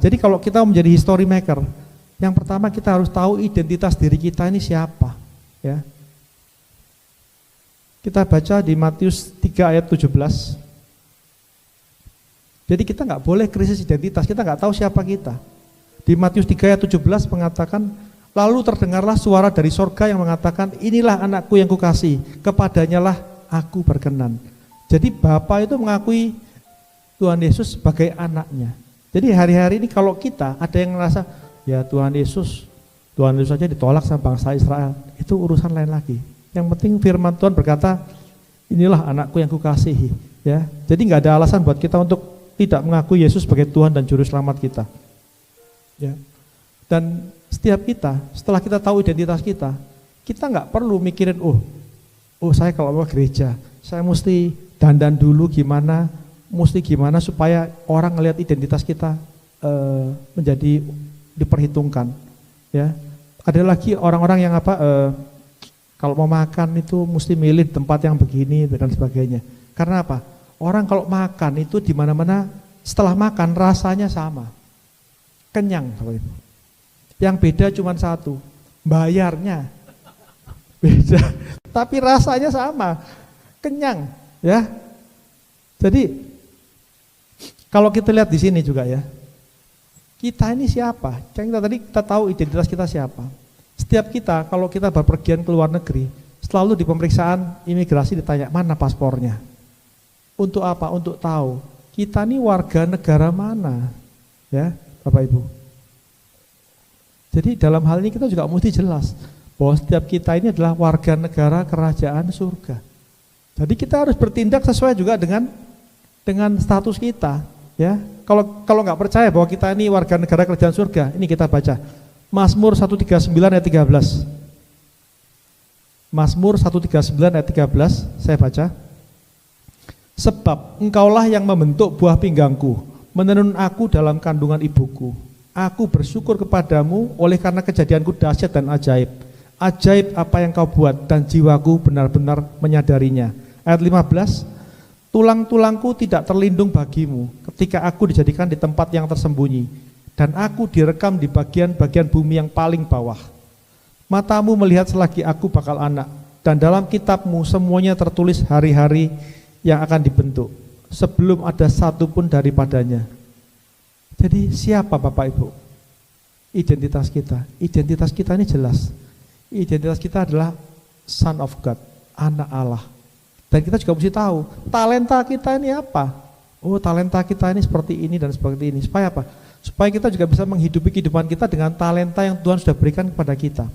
Jadi kalau kita menjadi history maker, yang pertama kita harus tahu identitas diri kita ini siapa, ya. Kita baca di Matius 3 ayat 17. Jadi kita nggak boleh krisis identitas, kita nggak tahu siapa kita. Di Matius 3 ayat 17 mengatakan, lalu terdengarlah suara dari sorga yang mengatakan, inilah anakku yang kukasihi, kepadanya lah aku berkenan. Jadi Bapa itu mengakui Tuhan Yesus sebagai anaknya. Jadi hari-hari ini kalau kita ada yang ngerasa, ya Tuhan Yesus saja ditolak sama bangsa Israel, itu urusan lain lagi. Yang penting firman Tuhan berkata, inilah anakku yang kukasihi. Ya, jadi nggak ada alasan buat kita untuk tidak mengakui Yesus sebagai Tuhan dan Juru Selamat kita. Ya. Dan setiap kita, setelah kita tahu identitas kita nggak perlu mikirin, oh saya kalau mau gereja, saya mesti dandan dulu gimana supaya orang ngelihat identitas kita menjadi diperhitungkan. Ya, ada lagi orang-orang yang kalau mau makan itu mesti milih tempat yang begini dan sebagainya. Karena apa? Orang kalau makan itu di mana-mana setelah makan rasanya sama, kenyang. Yang beda cuma satu, bayarnya beda, tapi rasanya sama, kenyang. Ya, jadi kalau kita lihat di sini juga ya, kita ini siapa? Kita tahu identitas kita siapa. Setiap kita kalau kita berpergian ke luar negeri, selalu di pemeriksaan imigrasi ditanya mana paspornya. Untuk apa? Untuk tahu kita ini warga negara mana, ya Bapak Ibu. Jadi dalam hal ini kita juga mesti jelas bahwa setiap kita ini adalah warga negara kerajaan surga. Jadi kita harus bertindak sesuai juga dengan status kita, ya. Kalau nggak percaya bahwa kita ini warga negara kerajaan surga, ini kita baca Mazmur 139 ayat 13. Mazmur 139 ayat 13, saya baca. Sebab engkaulah yang membentuk buah pinggangku, menenun aku dalam kandungan ibuku. Aku bersyukur kepadamu oleh karena kejadianku dahsyat dan ajaib. Ajaib apa yang kau buat dan jiwaku benar-benar menyadarinya. Ayat 15, tulang-tulangku tidak terlindung bagimu ketika aku dijadikan di tempat yang tersembunyi. Dan aku direkam di bagian-bagian bumi yang paling bawah. Matamu melihat selagi aku bakal anak, dan dalam kitabmu semuanya tertulis hari-hari yang akan dibentuk, sebelum ada satu pun daripadanya. Jadi siapa Bapak Ibu? Identitas kita ini jelas. Identitas kita adalah Son of God, anak Allah. Dan kita juga mesti tahu, talenta kita ini apa? Oh, talenta kita ini seperti ini dan seperti ini. Supaya apa? Supaya kita juga bisa menghidupi kehidupan kita dengan talenta yang Tuhan sudah berikan kepada kita.